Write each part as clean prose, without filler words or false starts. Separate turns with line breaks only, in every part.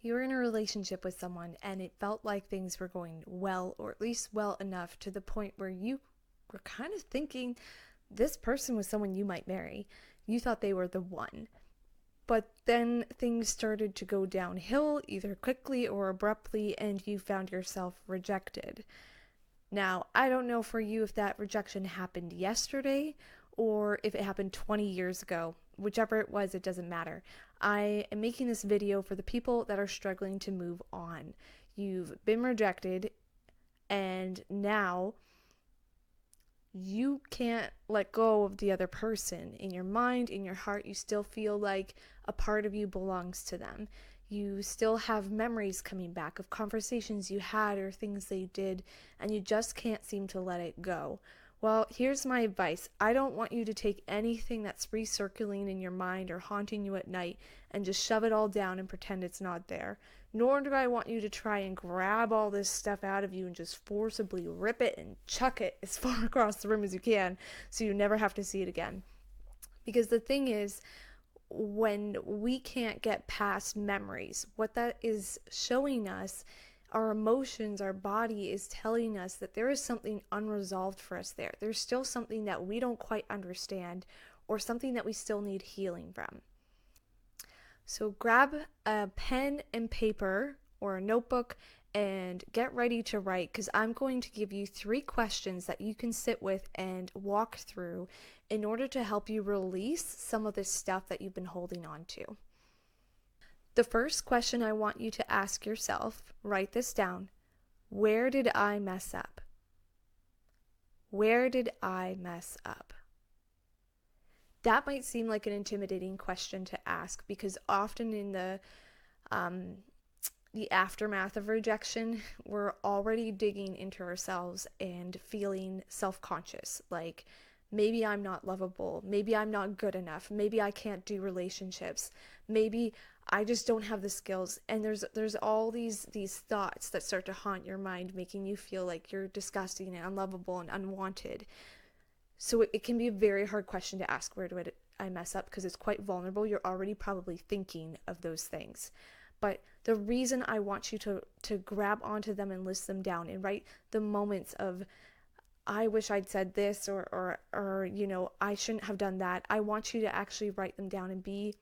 You were in a relationship with someone and it felt like things were going well, or at least well enough to the point where you were kind of thinking this person was someone you might marry. You thought they were the one. But then things started to go downhill, either quickly or abruptly, and you found yourself rejected. Now, I don't know for you if that rejection happened yesterday or if it happened 20 years ago. Whichever it was, it doesn't matter. I am making this video for the people that are struggling to move on. You've been rejected, and now you can't let go of the other person. In your mind, in your heart, you still feel like a part of you belongs to them. You still have memories coming back of conversations you had or things they did, and you just can't seem to let it go. Well, here's my advice. I don't want you to take anything that's recirculating in your mind or haunting you at night and just shove it all down and pretend it's not there. Nor do I want you to try and grab all this stuff out of you and just forcibly rip it and chuck it as far across the room as you can so you never have to see it again. Because the thing is, when we can't get past memories, what that is showing us, our emotions, our body is telling us that there is something unresolved for us there. There's still something that we don't quite understand or something that we still need healing from. So grab a pen and paper or a notebook and get ready to write, because I'm going to give you 3 questions that you can sit with and walk through in order to help you release some of this stuff that you've been holding on to. The first question I want you to ask yourself, write this down: where did I mess up? Where did I mess up? That might seem like an intimidating question to ask, because often in the aftermath of rejection, we're already digging into ourselves and feeling self-conscious, like maybe I'm not lovable, maybe I'm not good enough, maybe I can't do relationships, maybe I just don't have the skills. And there's all these thoughts that start to haunt your mind, making you feel like you're disgusting and unlovable and unwanted. So it can be a very hard question to ask, where do I mess up? Because it's quite vulnerable. You're already probably thinking of those things. But the reason I want you to grab onto them and list them down and write the moments of, I wish I'd said this, or I shouldn't have done that. I want you to actually write them down and be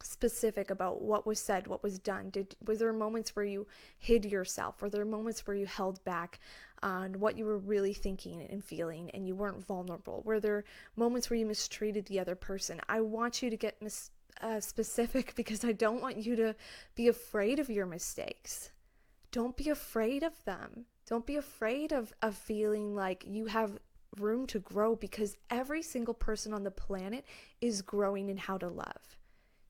specific about what was said, what was done. Was there moments where you hid yourself? Were there moments where you held back on what you were really thinking and feeling and you weren't vulnerable? Were there moments where you mistreated the other person? I want you to get specific, because I don't want you to be afraid of your mistakes. Don't be afraid of them. Don't be afraid of feeling like you have room to grow, because every single person on the planet is growing in how to love.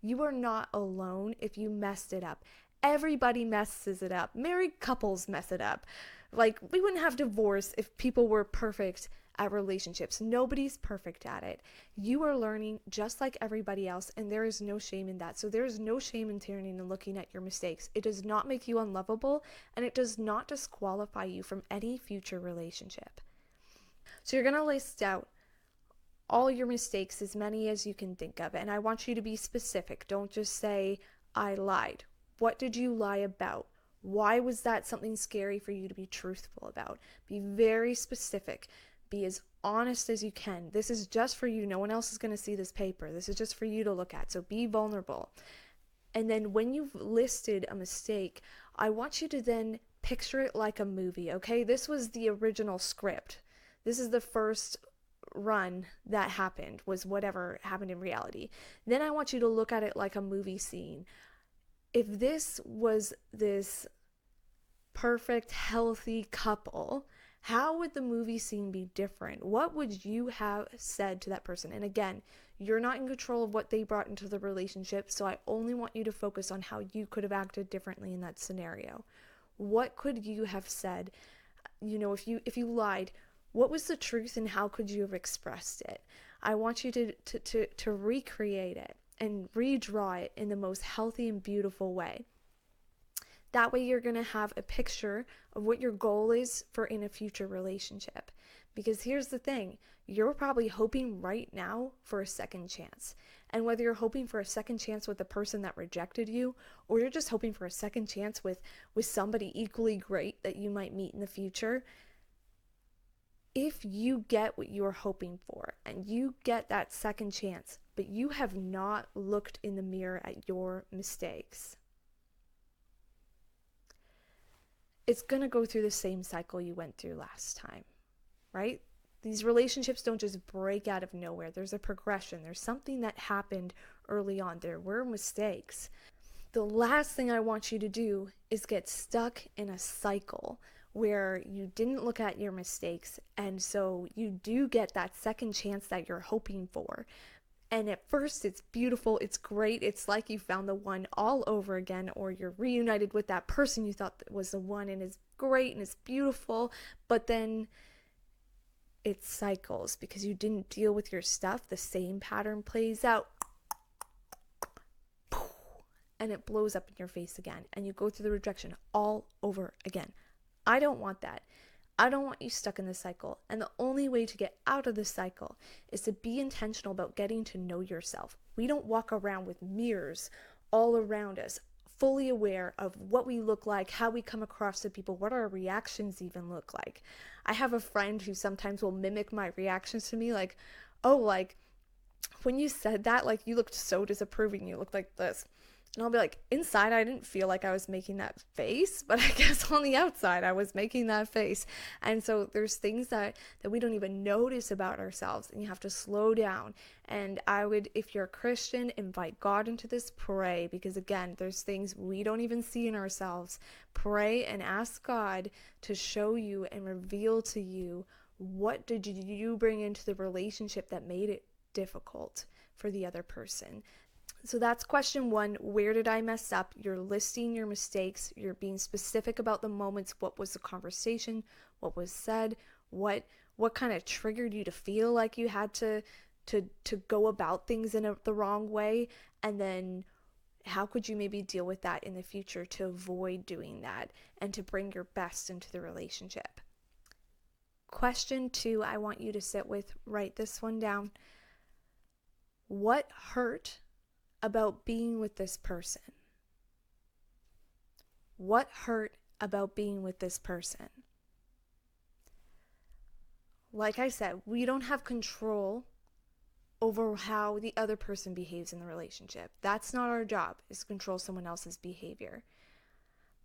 You are not alone if you messed it up. Everybody messes it up. Married couples mess it up. Like, we wouldn't have divorce if people were perfect at relationships. Nobody's perfect at it. You are learning just like everybody else, and there is no shame in that. So there is no shame in turning and looking at your mistakes. It does not make you unlovable, and it does not disqualify you from any future relationship. So you're going to list out all your mistakes, as many as you can think of. And I want you to be specific. Don't just say, I lied. What did you lie about? Why was that something scary for you to be truthful about? Be very specific. Be as honest as you can. This is just for you. No one else is going to see this paper. This is just for you to look at. So be vulnerable. And then when you've listed a mistake, I want you to then picture it like a movie, okay? This was the original script. This is the first run that happened, was whatever happened in reality. Then I want you to look at it like a movie scene. If this was this perfect, healthy couple, how would the movie scene be different? What would you have said to that person? And again, you're not in control of what they brought into the relationship, so I only want you to focus on how you could have acted differently in that scenario. What could you have said? If you lied, what was the truth and how could you have expressed it? I want you to recreate it and redraw it in the most healthy and beautiful way. That way you're going to have a picture of what your goal is for in a future relationship. Because here's the thing, you're probably hoping right now for a second chance. And whether you're hoping for a second chance with the person that rejected you, or you're just hoping for a second chance with somebody equally great that you might meet in the future, if you get what you're hoping for and you get that second chance, but you have not looked in the mirror at your mistakes, it's going to go through the same cycle you went through last time, right? These relationships don't just break out of nowhere. There's a progression. There's something that happened early on. There were mistakes. The last thing I want you to do is get stuck in a cycle where you didn't look at your mistakes, and so you do get that second chance that you're hoping for. And at first it's beautiful, it's great, it's like you found the one all over again, or you're reunited with that person you thought was the one, and it's great and it's beautiful, but then it cycles because you didn't deal with your stuff. The same pattern plays out, and it blows up in your face again, and you go through the rejection all over again. I don't want that. I don't want you stuck in this cycle. And the only way to get out of this cycle is to be intentional about getting to know yourself. We don't walk around with mirrors all around us, fully aware of what we look like, how we come across to people, what our reactions even look like. I have a friend who sometimes will mimic my reactions to me, like, oh, like, when you said that, like, you looked so disapproving, you looked like this. And I'll be like, inside, I didn't feel like I was making that face, but I guess on the outside, I was making that face. And so there's things that we don't even notice about ourselves, and you have to slow down. And I would, if you're a Christian, invite God into this, pray, because again, there's things we don't even see in ourselves. Pray and ask God to show you and reveal to you, what did you bring into the relationship that made it difficult for the other person. So that's question one. Where did I mess up? You're listing your mistakes. You're being specific about the moments. What was the conversation? What was said? What kind of triggered you to feel like you had to go about things in the wrong way? And then how could you maybe deal with that in the future to avoid doing that and to bring your best into the relationship? Question two, I want you to sit with, write this one down. What hurt about being with this person? What hurt about being with this person? Like I said, we don't have control over how the other person behaves in the relationship. That's not our job, is to control someone else's behavior.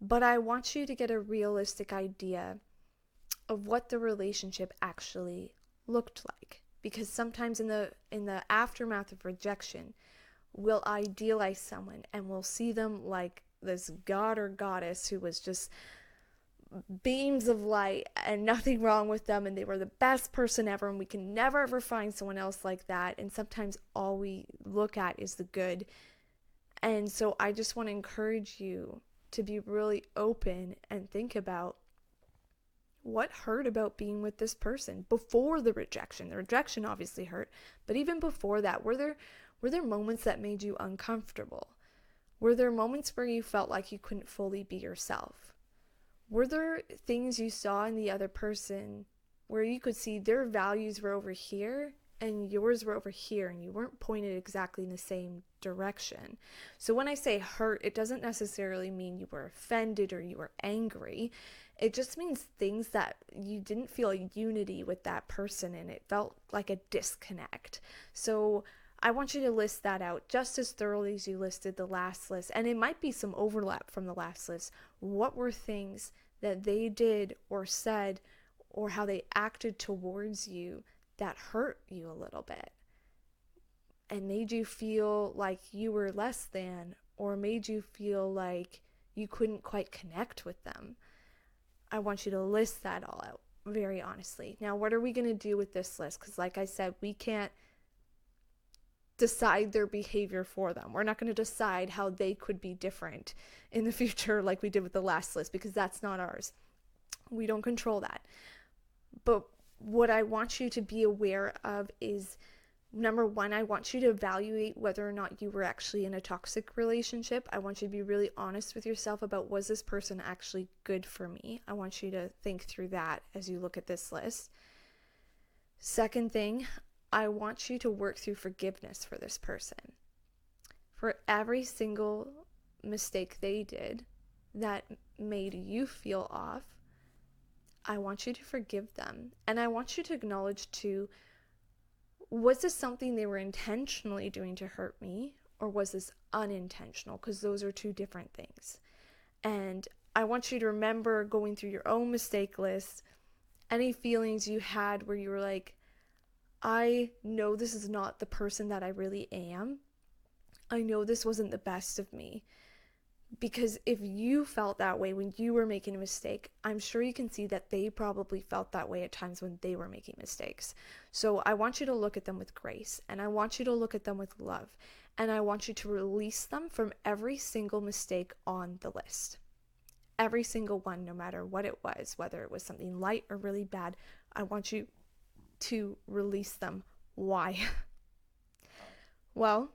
But I want you to get a realistic idea of what the relationship actually looked like. Because sometimes in the aftermath of rejection, we'll idealize someone and we'll see them like this god or goddess who was just beams of light and nothing wrong with them, and they were the best person ever, and we can never ever find someone else like that. And sometimes all we look at is the good. And so I just want to encourage you to be really open and think about what hurt about being with this person before the rejection. The rejection obviously hurt, but even before that, were there moments that made you uncomfortable? Were there moments where you felt like you couldn't fully be yourself? Were there things you saw in the other person where you could see their values were over here and yours were over here, and you weren't pointed exactly in the same direction? So when I say hurt, it doesn't necessarily mean you were offended or you were angry. It just means things that you didn't feel unity with that person, and it felt like a disconnect. So I want you to list that out just as thoroughly as you listed the last list. And it might be some overlap from the last list. What were things that they did or said or how they acted towards you that hurt you a little bit and made you feel like you were less than, or made you feel like you couldn't quite connect with them? I want you to list that all out very honestly. Now, what are we going to do with this list? Because like I said, we can't decide their behavior for them. We're not going to decide how they could be different in the future like we did with the last list, because that's not ours. We don't control that. But what I want you to be aware of is, number one, I want you to evaluate whether or not you were actually in a toxic relationship. I want you to be really honest with yourself about, was this person actually good for me? I want you to think through that as you look at this list. Second thing, I want you to work through forgiveness for this person. For every single mistake they did that made you feel off, I want you to forgive them. And I want you to acknowledge too, was this something they were intentionally doing to hurt me, or was this unintentional? Because those are two different things. And I want you to remember going through your own mistake list, any feelings you had where you were like, I know this is not the person that I really am. I know this wasn't the best of me. Because if you felt that way when you were making a mistake, I'm sure you can see that they probably felt that way at times when they were making mistakes. So I want you to look at them with grace, and I want you to look at them with love, and I want you to release them from every single mistake on the list. Every single one, no matter what it was, whether it was something light or really bad, I want you to release them. Why? Well,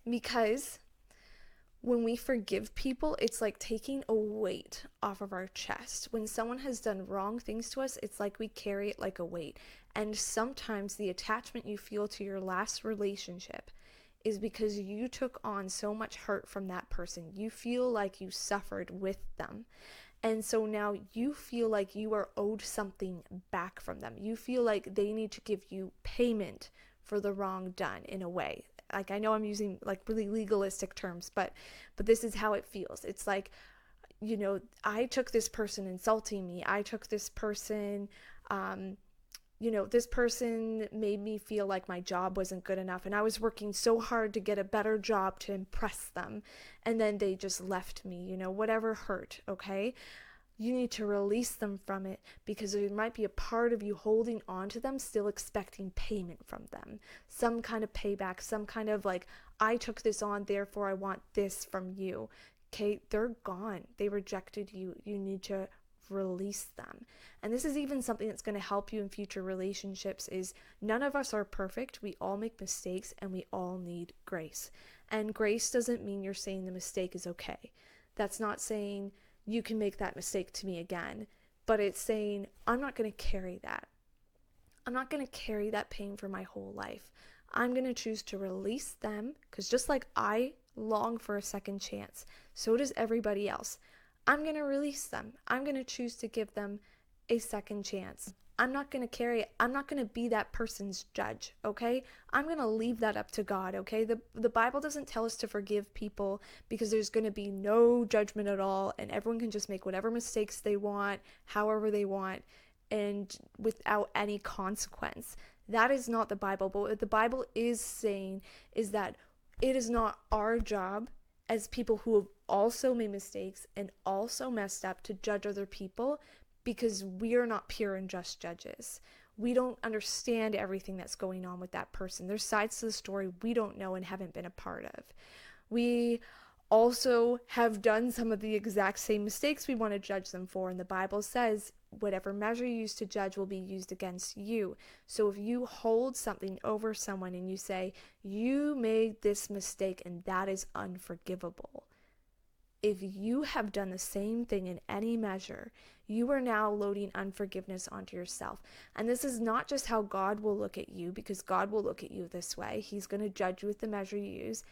because when we forgive people, it's like taking a weight off of our chest. When someone has done wrong things to us, it's like we carry it like a weight. And sometimes the attachment you feel to your last relationship is because you took on so much hurt from that person. You feel like you suffered with them. And so now you feel like you are owed something back from them. You feel like they need to give you payment for the wrong done in a way. Like, I know I'm using like really legalistic terms, but this is how it feels. It's like, I took this person insulting me. I took this person, this person made me feel like my job wasn't good enough, and I was working so hard to get a better job to impress them, and then they just left me, whatever hurt, okay? You need to release them from it, because there might be a part of you holding on to them, still expecting payment from them. Some kind of payback, some kind of like, I took this on, therefore I want this from you. Okay, they're gone. They rejected you. You need to release them. And this is even something that's going to help you in future relationships, is none of us are perfect. We all make mistakes, and we all need grace. And grace doesn't mean you're saying the mistake is okay. That's not saying you can make that mistake to me again, but it's saying, I'm not going to carry that. I'm not going to carry that pain for my whole life. I'm going to choose to release them, because just like I long for a second chance, so does everybody else. I'm going to release them. I'm going to choose to give them a second chance. I'm not going to carry it. I'm not going to be that person's judge, okay? I'm going to leave that up to God, okay? The Bible doesn't tell us to forgive people because there's going to be no judgment at all, and everyone can just make whatever mistakes they want, however they want, and without any consequence. That is not the Bible. But what the Bible is saying is that it is not our job as people who have also made mistakes and also messed up to judge other people, because we are not pure and just judges. We don't understand everything that's going on with that person. There's sides to the story we don't know and haven't been a part of. We also have done some of the exact same mistakes we want to judge them for, and the Bible says whatever measure you use to judge will be used against you. So if you hold something over someone and you say, you made this mistake and that is unforgivable, if you have done the same thing in any measure, you are now loading unforgiveness onto yourself. And this is not just how God will look at you, because God will look at you this way. He's going to judge you with the measure you use.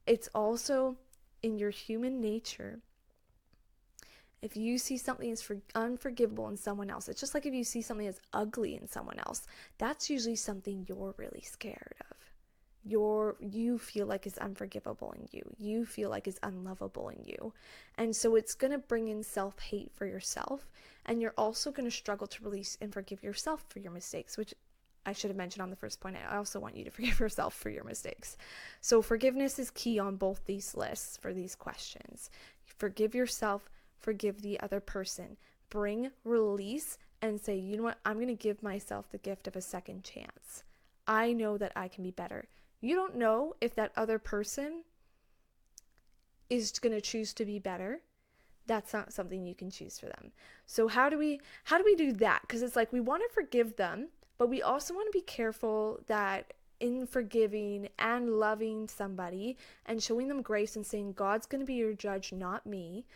It's also in your human nature. If you see something as unforgivable in someone else, it's just like if you see something as ugly in someone else, that's usually something you're really scared of. You feel like is unforgivable in you. You feel like is unlovable in you. And so it's going to bring in self-hate for yourself. And you're also going to struggle to release and forgive yourself for your mistakes, which I should have mentioned on the first point. I also want you to forgive yourself for your mistakes. So forgiveness is key on both these lists for these questions. Forgive yourself, forgive the other person. Bring release and say, you know what? I'm going to give myself the gift of a second chance. I know that I can be better. You don't know if that other person is going to choose to be better. That's not something you can choose for them. So how do we do that? Because it's like we want to forgive them, but we also want to be careful that in forgiving and loving somebody and showing them grace and saying God's going to be your judge, not me,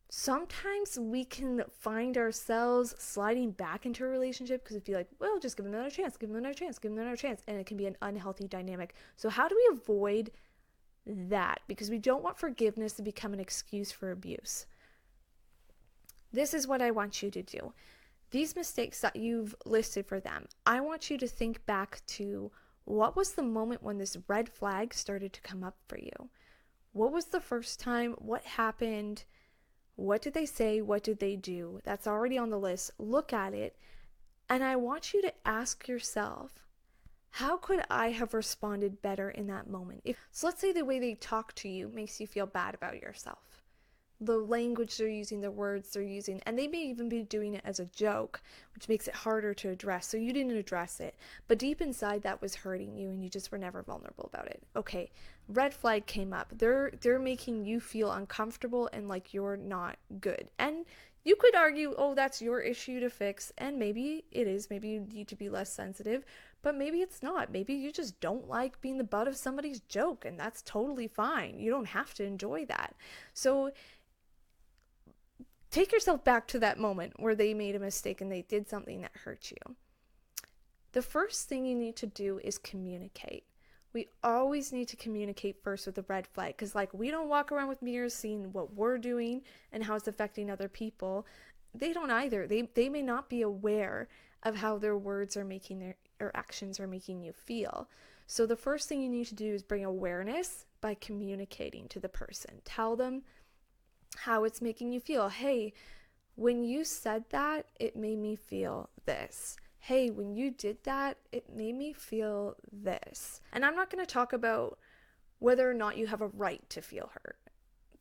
Sometimes we can find ourselves sliding back into a relationship because we feel like, well, just give them another chance, give them another chance, give them another chance. And it can be an unhealthy dynamic. So, how do we avoid that? Because we don't want forgiveness to become an excuse for abuse. This is what I want you to do. These mistakes that you've listed for them, I want you to think back to what was the moment when this red flag started to come up for you? What was the first time? What happened? What did they say? What did they do? That's already on the list. Look at it. And I want you to ask yourself, how could I have responded better in that moment? So let's say the way they talk to you makes you feel bad about yourself. The language they're using, the words they're using, and they may even be doing it as a joke, which makes it harder to address. So you didn't address it, but deep inside that was hurting you and you just were never vulnerable about it. Okay, red flag came up. They're making you feel uncomfortable and like you're not good. And you could argue, oh, that's your issue to fix, and maybe it is. Maybe you need to be less sensitive, but maybe it's not. Maybe you just don't like being the butt of somebody's joke, and that's totally fine. You don't have to enjoy that. So take yourself back to that moment where they made a mistake and they did something that hurt you. The first thing you need to do is communicate. We always need to communicate first with a red flag, because like we don't walk around with mirrors seeing what we're doing and how it's affecting other people. They don't either. They may not be aware of how their words are making their or actions are making you feel. So the first thing you need to do is bring awareness by communicating to the person. Tell them how it's making you feel. Hey, when you said that, it made me feel this. Hey, when you did that, it made me feel this. And I'm not going to talk about whether or not you have a right to feel hurt,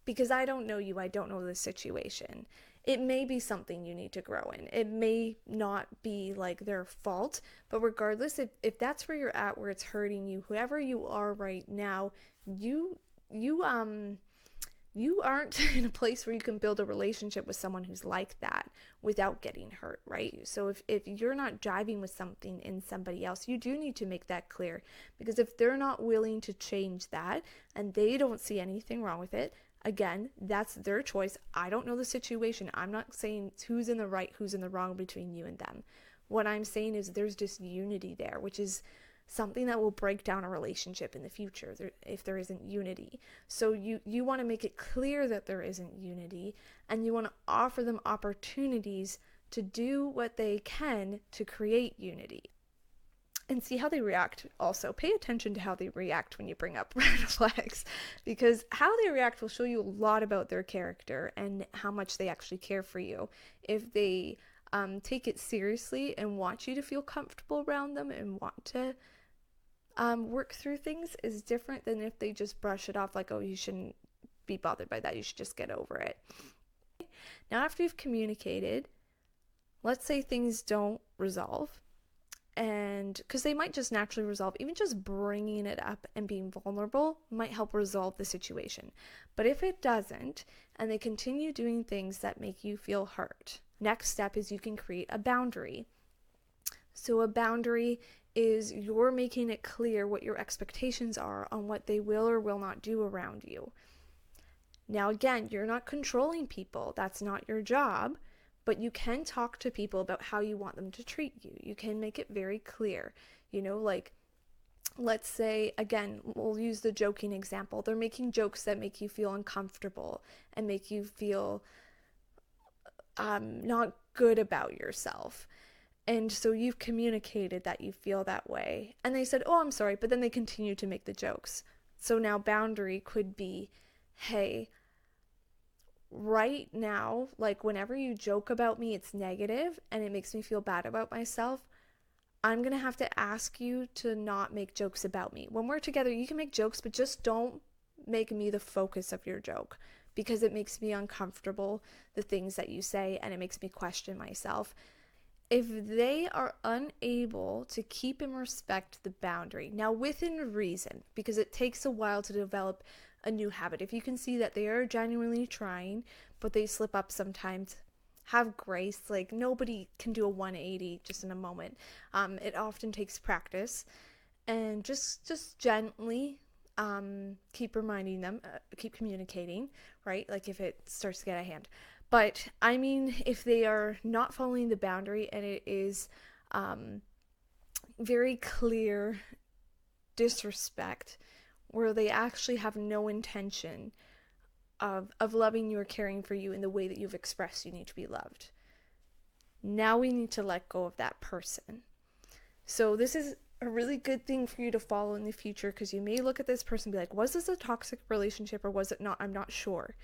because I don't know you. I don't know the situation. It may be something you need to grow in. It may not be like their fault, but regardless, if that's where you're at, where it's hurting you, whoever you are right now, you aren't in a place where you can build a relationship with someone who's like that without getting hurt, right? So if you're not jiving with something in somebody else, you do need to make that clear, because if they're not willing to change that and they don't see anything wrong with it, again, that's their choice. I don't know the situation. I'm not saying who's in the right, who's in the wrong between you and them. What I'm saying is there's disunity there, which is something that will break down a relationship in the future if there isn't unity. So you want to make it clear that there isn't unity, and you want to offer them opportunities to do what they can to create unity. And see how they react. Also, pay attention to how they react when you bring up red flags, because how they react will show you a lot about their character and how much they actually care for you. If they take it seriously and want you to feel comfortable around them and want to work through things, is different than if they just brush it off like, oh, you shouldn't be bothered by that, you should just get over it. Now, after you've communicated, let's say things don't resolve, and because they might just naturally resolve, even just bringing it up and being vulnerable might help resolve the situation. But if it doesn't, and they continue doing things that make you feel hurt, next step is you can create a boundary. So a boundary is you're making it clear what your expectations are on what they will or will not do around you. Now, again, you're not controlling people. That's not your job, but you can talk to people about how you want them to treat you. You can make it very clear. Like, let's say, again, we'll use the joking example. They're making jokes that make you feel uncomfortable and make you feel not good about yourself. And so you've communicated that you feel that way. And they said, oh, I'm sorry. But then they continue to make the jokes. So now boundary could be, hey, right now, like whenever you joke about me, it's negative and it makes me feel bad about myself. I'm going to have to ask you to not make jokes about me. When we're together, you can make jokes, but just don't make me the focus of your joke, because it makes me uncomfortable, the things that you say, and it makes me question myself. If they are unable to keep and respect the boundary, now within reason, because it takes a while to develop a new habit. If you can see that they are genuinely trying, but they slip up sometimes, have grace. Like, nobody can do a 180 just in a moment. It often takes practice, and just gently keep reminding them, keep communicating, right? Like if it starts to get out of hand. But I mean, if they are not following the boundary and it is um, very clear disrespect, where they actually have no intention of loving you or caring for you in the way that you've expressed you need to be loved. Now we need to let go of that person. So this is a really good thing for you to follow in the future, because you may look at this person and be like, was this a toxic relationship or was it not? I'm not sure.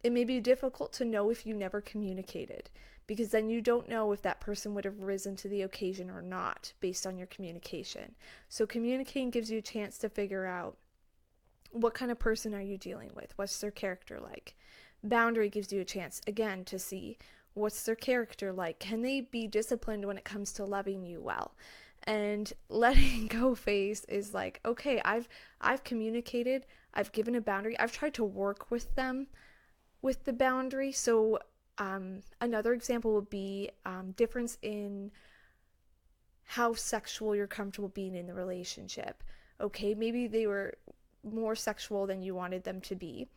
It may be difficult to know if you never communicated, because then you don't know if that person would have risen to the occasion or not based on your communication. So communicating gives you a chance to figure out, what kind of person are you dealing with? What's their character like? Boundary gives you a chance, again, to see what's their character like. Can they be disciplined when it comes to loving you well? And letting go phase is like, okay, I've communicated, I've given a boundary, I've tried to work with them with the boundary. So another example would be difference in how sexual you're comfortable being in the relationship. Okay, maybe they were more sexual than you wanted them to be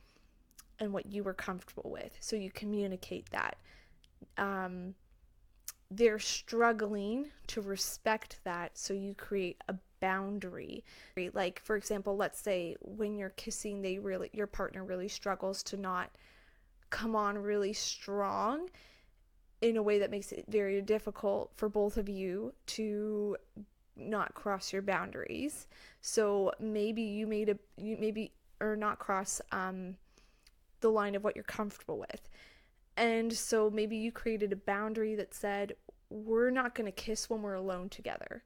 and what you were comfortable with. So you communicate that. They're struggling to respect that, so you create a boundary. Like, for example, let's say when you're kissing, your partner really struggles to not come on really strong in a way that makes it very difficult for both of you to not cross your boundaries. So maybe you maybe or not cross the line of what you're comfortable with. And so maybe you created a boundary that said, we're not going to kiss when we're alone together.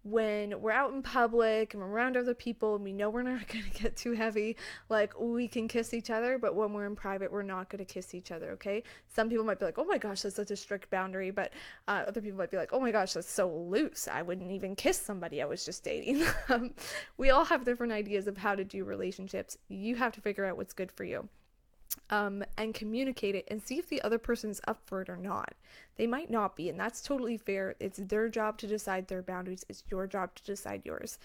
When we're out in public and we're around other people and we know we're not going to get too heavy, like, we can kiss each other, but when we're in private, we're not going to kiss each other, okay? Some people might be like, oh my gosh, that's such a strict boundary, but other people might be like, oh my gosh, that's so loose. I wouldn't even kiss somebody I was just dating. We all have different ideas of how to do relationships. You have to figure out what's good for you. And communicate it and see if the other person's up for it or not. They might not be, and that's totally fair. It's their job to decide their boundaries. It's your job to decide yours.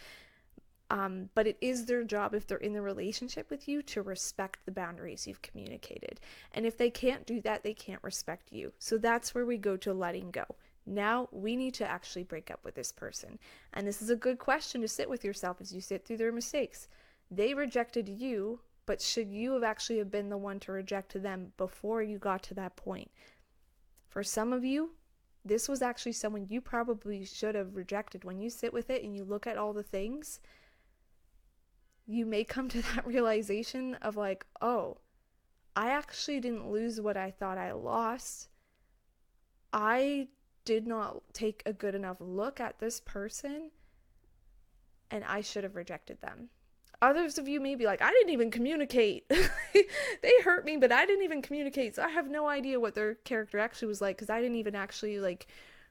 But it is their job, if they're in the relationship with you, to respect the boundaries you've communicated. And if they can't do that, they can't respect you. So that's where we go to letting go. Now we need to actually break up with this person. And this is a good question to sit with yourself as you sit through their mistakes. They rejected you, but should you have actually been the one to reject them before you got to that point? For some of you, this was actually someone you probably should have rejected. When you sit with it and you look at all the things, you may come to that realization of like, oh, I actually didn't lose what I thought I lost. I did not take a good enough look at this person, and I should have rejected them. Others of you may be like, I didn't even communicate. They hurt me, but I didn't even communicate. So I have no idea what their character actually was like, because I didn't even actually like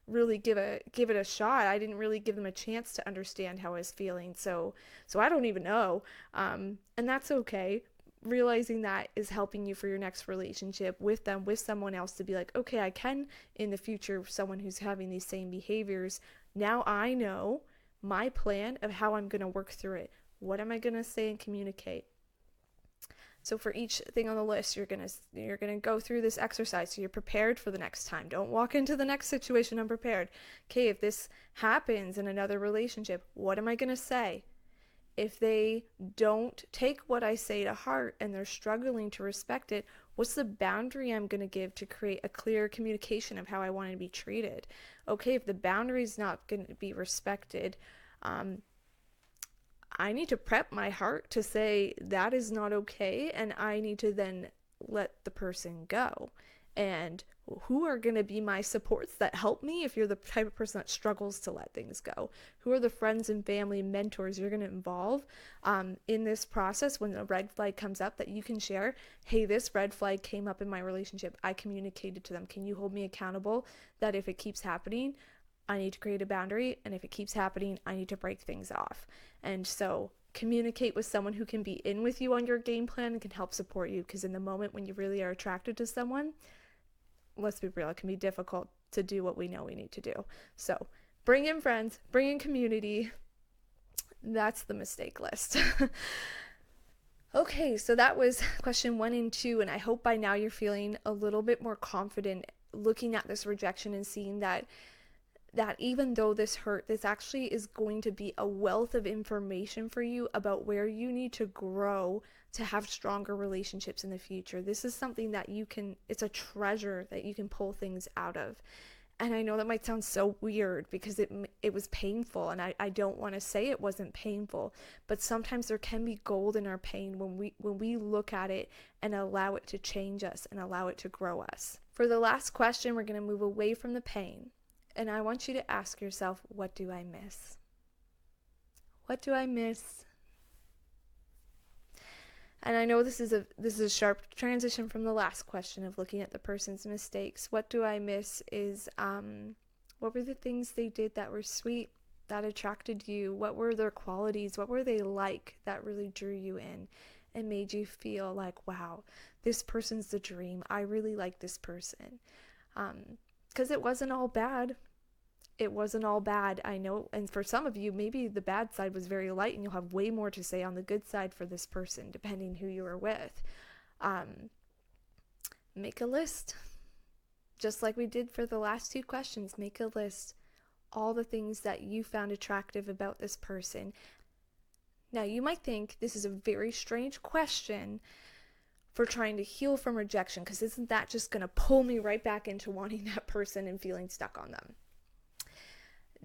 really give it a shot. I didn't really give them a chance to understand how I was feeling. So I don't even know. And that's okay. Realizing that is helping you for your next relationship with them, with someone else, to be like, okay, I can in the future, someone who's having these same behaviors. Now I know my plan of how I'm going to work through it. What am I going to say and communicate? So for each thing on the list, you're going to go through this exercise so you're prepared for the next time. Don't walk into the next situation unprepared. Okay, if this happens in another relationship, what am I going to say? If they don't take what I say to heart and they're struggling to respect it, what's the boundary I'm going to give to create a clear communication of how I want to be treated? Okay, if the boundary is not going to be respected, I need to prep my heart to say that is not okay, and I need to then let the person go. And who are going to be my supports that help me if you're the type of person that struggles to let things go? Who are the friends and family and mentors you're going to involve in this process when a red flag comes up that you can share? Hey, this red flag came up in my relationship. I communicated to them. Can you hold me accountable that if it keeps happening, I need to create a boundary, and if it keeps happening, I need to break things off. And so communicate with someone who can be in with you on your game plan and can help support you, because in the moment when you really are attracted to someone, let's be real, it can be difficult to do what we know we need to do. So bring in friends, bring in community. That's the mistake list. Okay, so that was question 1 and 2, and I hope by now you're feeling a little bit more confident looking at this rejection and seeing that even though this hurt, this actually is going to be a wealth of information for you about where you need to grow to have stronger relationships in the future. This is something that you can, it's a treasure that you can pull things out of. And I know that might sound so weird because it was painful, and I don't want to say it wasn't painful, but sometimes there can be gold in our pain when we look at it and allow it to change us and allow it to grow us. For the last question, we're going to move away from the pain. And I want you to ask yourself, what do I miss? What do I miss? And I know this is a sharp transition from the last question of looking at the person's mistakes. What do I miss is what were the things they did that were sweet, that attracted you? What were their qualities? What were they like that really drew you in and made you feel like, wow, this person's the dream. I really like this person. Because it wasn't all bad. It wasn't all bad, I know. And for some of you, maybe the bad side was very light and you'll have way more to say on the good side for this person, depending who you were with. Make a list. Just like we did for the last 2 questions, make a list. All the things that you found attractive about this person. Now, you might think this is a very strange question for trying to heal from rejection, because isn't that just going to pull me right back into wanting that person and feeling stuck on them?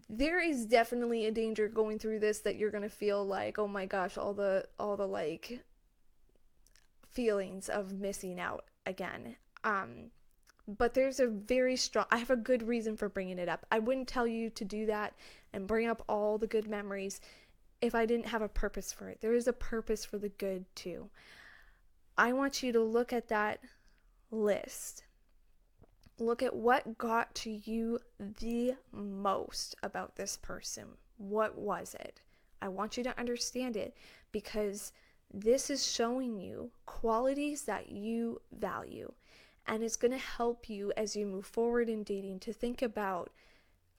There is definitely a danger going through this that you're going to feel like, oh my gosh, all the like feelings of missing out again. But there's a very strong, I have a good reason for bringing it up. I wouldn't tell you to do that and bring up all the good memories if I didn't have a purpose for it. There is a purpose for the good too. I want you to look at that list. Look at what got to you the most about this person. What was it? I want you to understand it, because this is showing you qualities that you value. And it's going to help you as you move forward in dating to think about,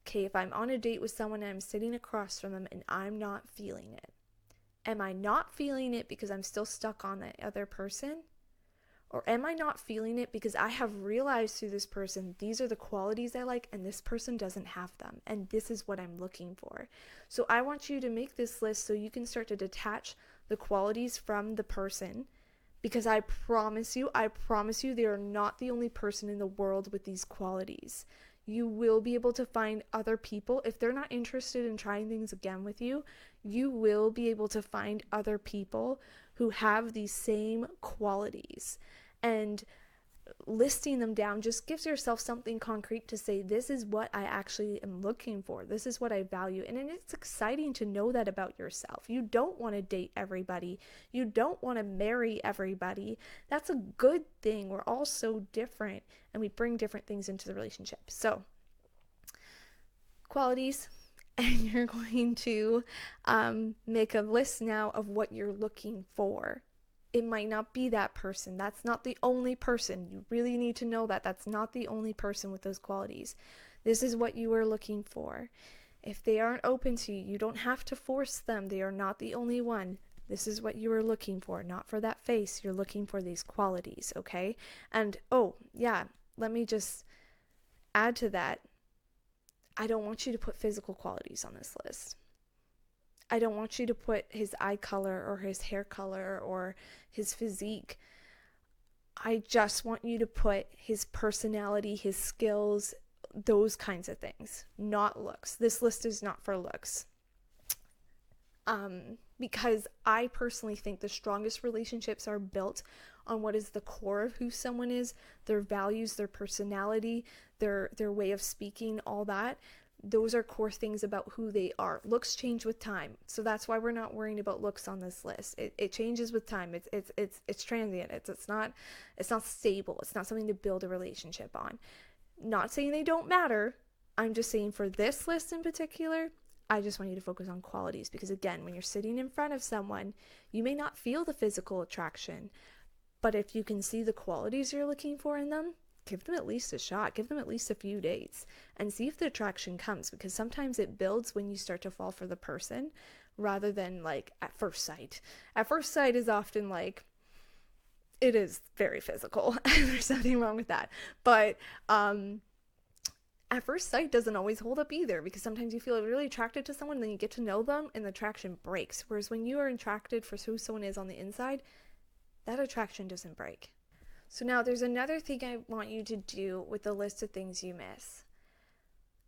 okay, if I'm on a date with someone and I'm sitting across from them and I'm not feeling it, am I not feeling it because I'm still stuck on that other person? Or am I not feeling it because I have realized through this person, these are the qualities I like and this person doesn't have them, and this is what I'm looking for. So I want you to make this list so you can start to detach the qualities from the person, because I promise you, they are not the only person in the world with these qualities. You will be able to find other people. If they're not interested in trying things again with you, you will be able to find other people who have these same qualities. And listing them down just gives yourself something concrete to say, this is what I actually am looking for. This is what I value. And it's exciting to know that about yourself. You don't want to date everybody. You don't want to marry everybody. That's a good thing. We're all so different and we bring different things into the relationship. So, qualities. And you're going to make a list now of what you're looking for. It might not be that person. That's not the only person. You really need to know that that's not the only person with those qualities. This is what you are looking for. If they aren't open to you, you don't have to force them. They are not the only one. This is what you are looking for, not for that face. You're looking for these qualities, okay? And, oh, yeah, let me just add to that. I don't want you to put physical qualities on this list. I don't want you to put his eye color or his hair color or his physique. I just want you to put his personality, his skills, those kinds of things, not looks. This list is not for looks. Because I personally think the strongest relationships are built on what is the core of who someone is, their values, their personality, their way of speaking, all that. Those are core things about who they are. Looks change with time, so that's why we're not worrying about looks on this list. It changes with time. It's transient. It's not stable. It's not something to build a relationship on. Not saying they don't matter. I'm just saying for this list in particular, I just want you to focus on qualities, because again, when you're sitting in front of someone, you may not feel the physical attraction, but if you can see the qualities you're looking for in them, give them at least a shot. Give them at least a few dates and see if the attraction comes, because sometimes it builds when you start to fall for the person, rather than like at first sight. At first sight is often like, it is very physical. There's nothing wrong with that. But at first sight doesn't always hold up either, because sometimes you feel really attracted to someone and then you get to know them and the attraction breaks. Whereas when you are attracted for who someone is on the inside, that attraction doesn't break. So now there's another thing I want you to do with the list of things you miss.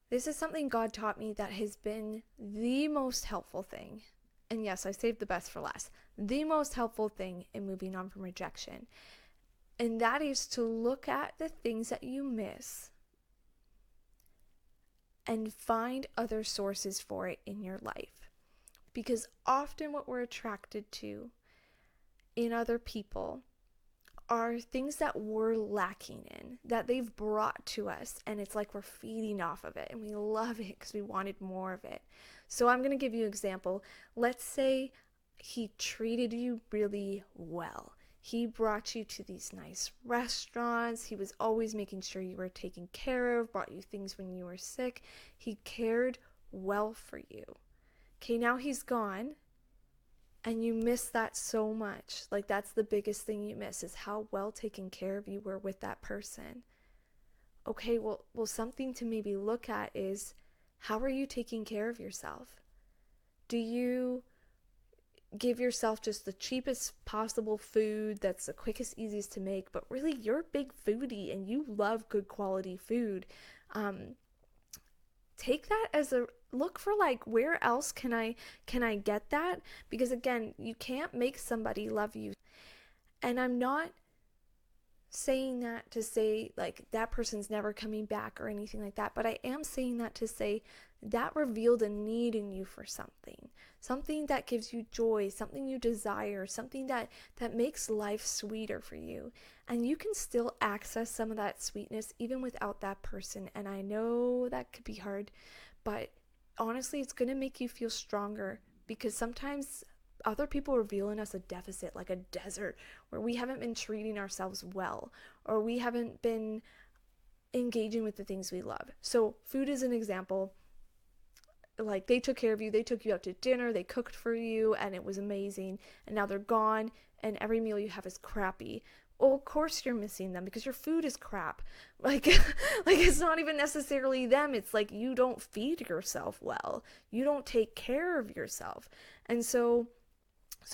This is something God taught me that has been the most helpful thing. And yes, I saved the best for last. The most helpful thing in moving on from rejection. And that is to look at the things that you miss and find other sources for it in your life. Because often what we're attracted to in other people are things that we're lacking in, that they've brought to us, and it's like we're feeding off of it and we love it because we wanted more of it. So I'm going to give you an example. Let's say he treated you really well. He brought you to these nice restaurants. He was always making sure you were taken care of, brought you things when you were sick. He cared well for you. Okay, now he's gone. And you miss that so much. Like, that's the biggest thing you miss, is how well taken care of you were with that person. Okay, well, something to maybe look at is, how are you taking care of yourself? Do you give yourself just the cheapest possible food that's the quickest, easiest to make, but really you're a big foodie and you love good quality food? Take that as a look for, like, where else can I get that? Because again, you can't make somebody love you. And I'm not saying that to say like that person's never coming back or anything like that, but I am saying that to say that revealed a need in you for something that gives you joy, something you desire, something that makes life sweeter for you. And you can still access some of that sweetness even without that person. And I know that could be hard, but honestly, it's going to make you feel stronger, because sometimes other people reveal in us a deficit, like a desert, where we haven't been treating ourselves well, or we haven't been engaging with the things we love. So food is an example. Like, they took care of you, they took you out to dinner, they cooked for you, and it was amazing, and now they're gone, and every meal you have is crappy. Well, of course you're missing them, because your food is crap. Like, like, it's not even necessarily them. It's like you don't feed yourself well. You don't take care of yourself. And so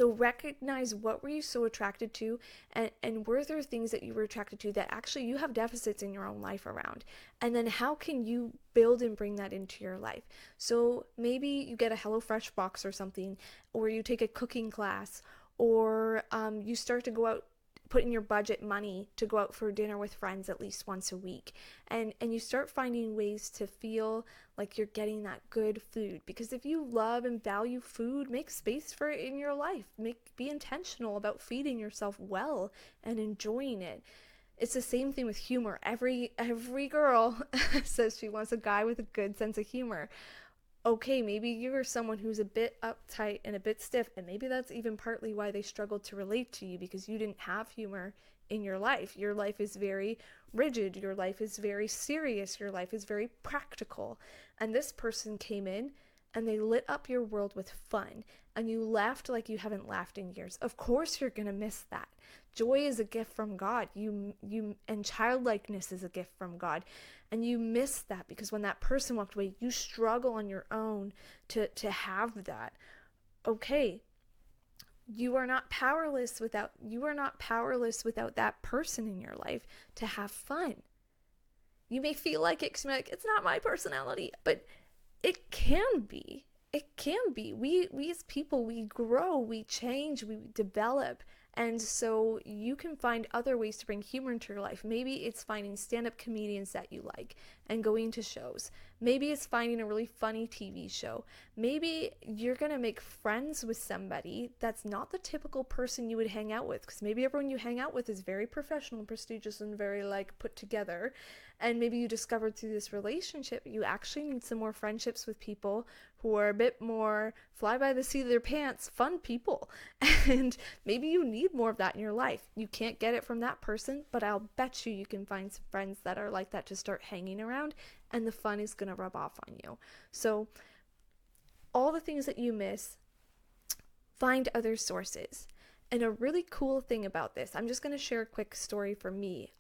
recognize, what were you so attracted to, and were there things that you were attracted to that actually you have deficits in your own life around? And then how can you build and bring that into your life? So maybe you get a HelloFresh box or something, or you take a cooking class, or you start to go out, put in your budget money to go out for dinner with friends at least once a week, and you start finding ways to feel like you're getting that good food. Because if you love and value food, make space for it in your life. Be intentional about feeding yourself well and enjoying it. It's the same thing with humor. Every girl says she wants a guy with a good sense of humor. Okay, maybe you're someone who's a bit uptight and a bit stiff, and maybe that's even partly why they struggled to relate to you, because you didn't have humor in your life. Your life is very rigid, your life is very serious, your life is very practical. And this person came in and they lit up your world with fun, and you laughed like you haven't laughed in years. Of course you're going to miss that. Joy is a gift from God. And childlikeness is a gift from God. And you miss that because when that person walked away, you struggle on your own to have that. Okay, you are not powerless without that person in your life to have fun. You may feel like it's not my personality, but it can be. It can be. We as people, we grow, we change, we develop. And so you can find other ways to bring humor into your life. Maybe it's finding stand-up comedians that you like and going to shows. Maybe it's finding a really funny TV show. Maybe you're going to make friends with somebody that's not the typical person you would hang out with, because maybe everyone you hang out with is very professional and prestigious and very like put together. And maybe you discovered through this relationship you actually need some more friendships with people who are a bit more fly by the seat of their pants, fun people. And maybe you need more of that in your life. You can't get it from that person, but I'll bet you can find some friends that are like that to start hanging around, and the fun is going to rub off on you. So all the things that you miss, find other sources. And a really cool thing about this, I'm just going to share a quick story for me.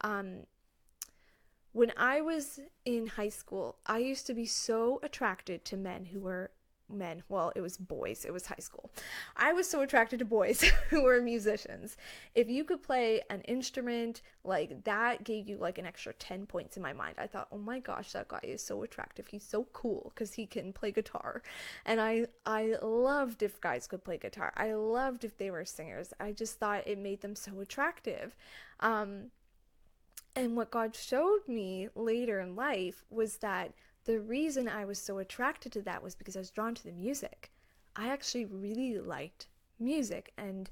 When I was in high school, I used to be so attracted to men who were men. Well, it was boys. It was high school. I was so attracted to boys who were musicians. If you could play an instrument, like that gave you like an extra 10 points in my mind. I thought, oh my gosh, that guy is so attractive. He's so cool because he can play guitar. And I loved if guys could play guitar. I loved if they were singers. I just thought it made them so attractive. And what God showed me later in life was that the reason I was so attracted to that was because I was drawn to the music. I actually really liked music, and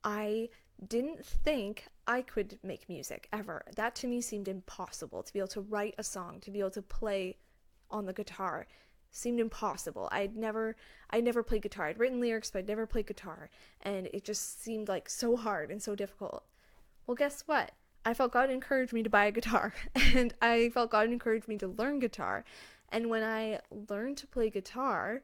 I didn't think I could make music ever. That to me seemed impossible. To be able to write a song, to be able to play on the guitar seemed impossible. I'd never played guitar. I'd written lyrics, but I'd never played guitar, and it just seemed like so hard and so difficult. Well, guess what? I felt God encouraged me to buy a guitar, and I felt God encouraged me to learn guitar. And when I learned to play guitar,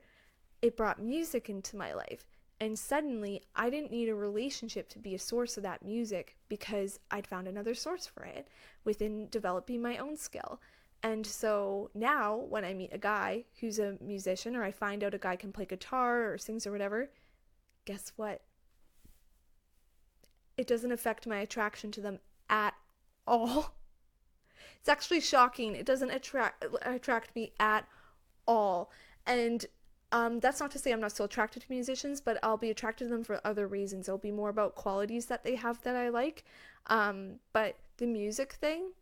it brought music into my life. And suddenly, I didn't need a relationship to be a source of that music because I'd found another source for it within developing my own skill. And so now, when I meet a guy who's a musician, or I find out a guy can play guitar or sings or whatever, guess what? It doesn't affect my attraction to them at all. It's actually shocking. It doesn't attract me at all. And that's not to say I'm not still attracted to musicians, but I'll be attracted to them for other reasons. It'll be more about qualities that they have that I like. But the music thing,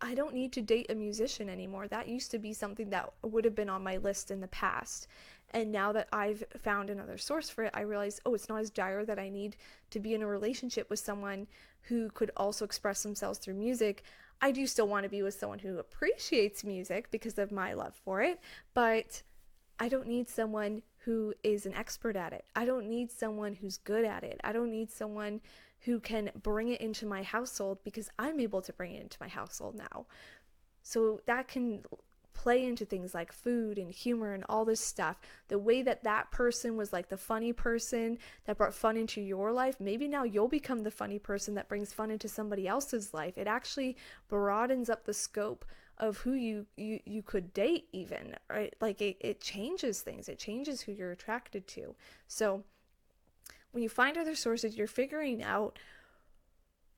I don't need to date a musician anymore. That used to be something that would have been on my list in the past. And now that I've found another source for it, I realize, oh, it's not as dire that I need to be in a relationship with someone who could also express themselves through music. I do still want to be with someone who appreciates music because of my love for it, but I don't need someone who is an expert at it. I don't need someone who's good at it. I don't need someone who can bring it into my household because I'm able to bring it into my household now. So that can play into things like food and humor and all this stuff. The way that that person was like the funny person that brought fun into your life, maybe now you'll become the funny person that brings fun into somebody else's life. It actually broadens up the scope of who you could date even, right? Like it changes things. It changes who you're attracted to. So when you find other sources, you're figuring out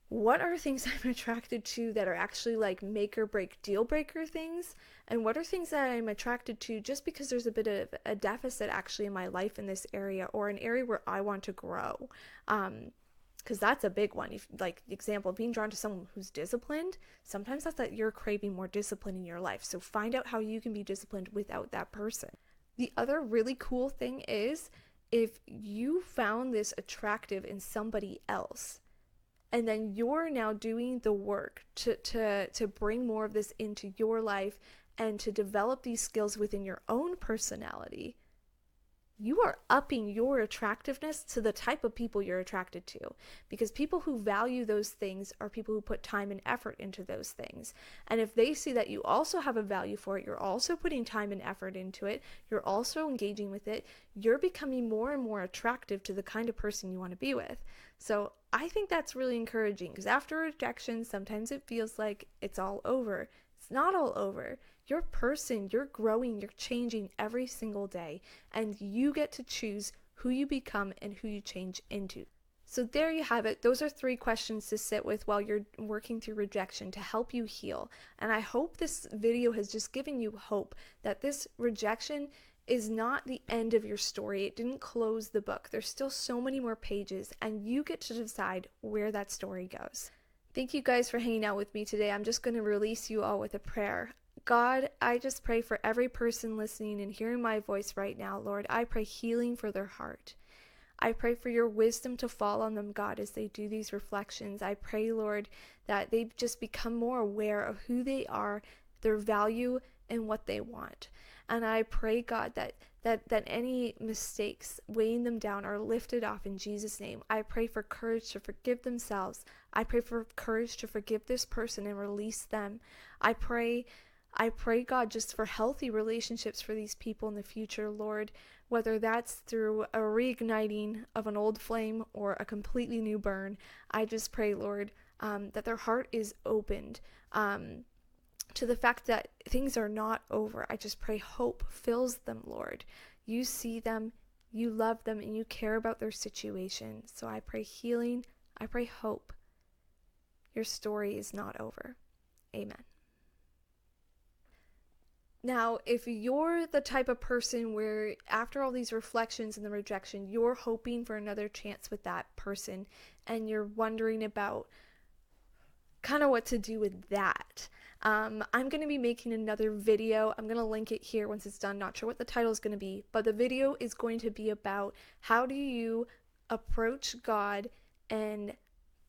what are things I'm attracted to that are actually like make or break deal breaker things, and what are things that I'm attracted to just because there's a bit of a deficit actually in my life in this area, or an area where I want to grow. Because that's a big one. If, like, example, being drawn to someone who's disciplined, sometimes that's that you're craving more discipline in your life. So find out how you can be disciplined without that person. The other really cool thing is if you found this attractive in somebody else, and then you're now doing the work to bring more of this into your life and to develop these skills within your own personality, you are upping your attractiveness to the type of people you're attracted to. Because people who value those things are people who put time and effort into those things. And if they see that you also have a value for it, you're also putting time and effort into it, you're also engaging with it, you're becoming more and more attractive to the kind of person you want to be with. So I think that's really encouraging, because after rejection, sometimes it feels like it's all over. It's not all over. You're a person, you're growing, you're changing every single day, and you get to choose who you become and who you change into. So there you have it. Those are 3 questions to sit with while you're working through rejection to help you heal. And I hope this video has just given you hope that this rejection is not the end of your story. It didn't close the book. There's still so many more pages, and you get to decide where that story goes. Thank you guys for hanging out with me today. I'm just going to release you all with a prayer. God, I just pray for every person listening and hearing my voice right now, Lord. I pray healing for their heart. I pray for your wisdom to fall on them, God, as they do these reflections. I pray, Lord, that they just become more aware of who they are, their value, and what they want. And I pray, God, that any mistakes weighing them down are lifted off in Jesus' name. I pray for courage to forgive themselves. I pray for courage to forgive this person and release them. I pray I pray, God, just for healthy relationships for these people in the future, Lord, whether that's through a reigniting of an old flame or a completely new burn. I just pray, Lord, that their heart is opened to the fact that things are not over. I just pray hope fills them, Lord. You see them, you love them, and you care about their situation. So I pray healing. I pray hope. Your story is not over. Amen. Now, if you're the type of person where after all these reflections and the rejection, you're hoping for another chance with that person and you're wondering about kind of what to do with that, I'm going to be making another video. I'm going to link it here once it's done. Not sure what the title is going to be, but the video is going to be about how do you approach God and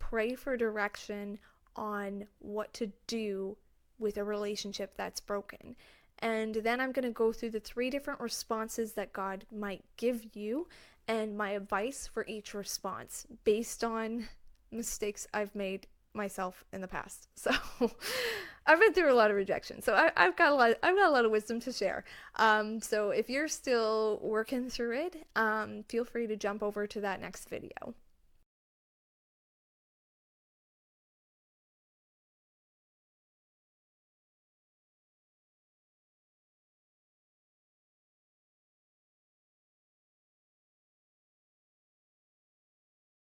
pray for direction on what to do with a relationship that's broken. And then I'm going to go through the 3 different responses that God might give you and my advice for each response based on mistakes I've made myself in the past. So I've been through a lot of rejection. So I've got a lot of wisdom to share. So if you're still working through it, feel free to jump over to that next video.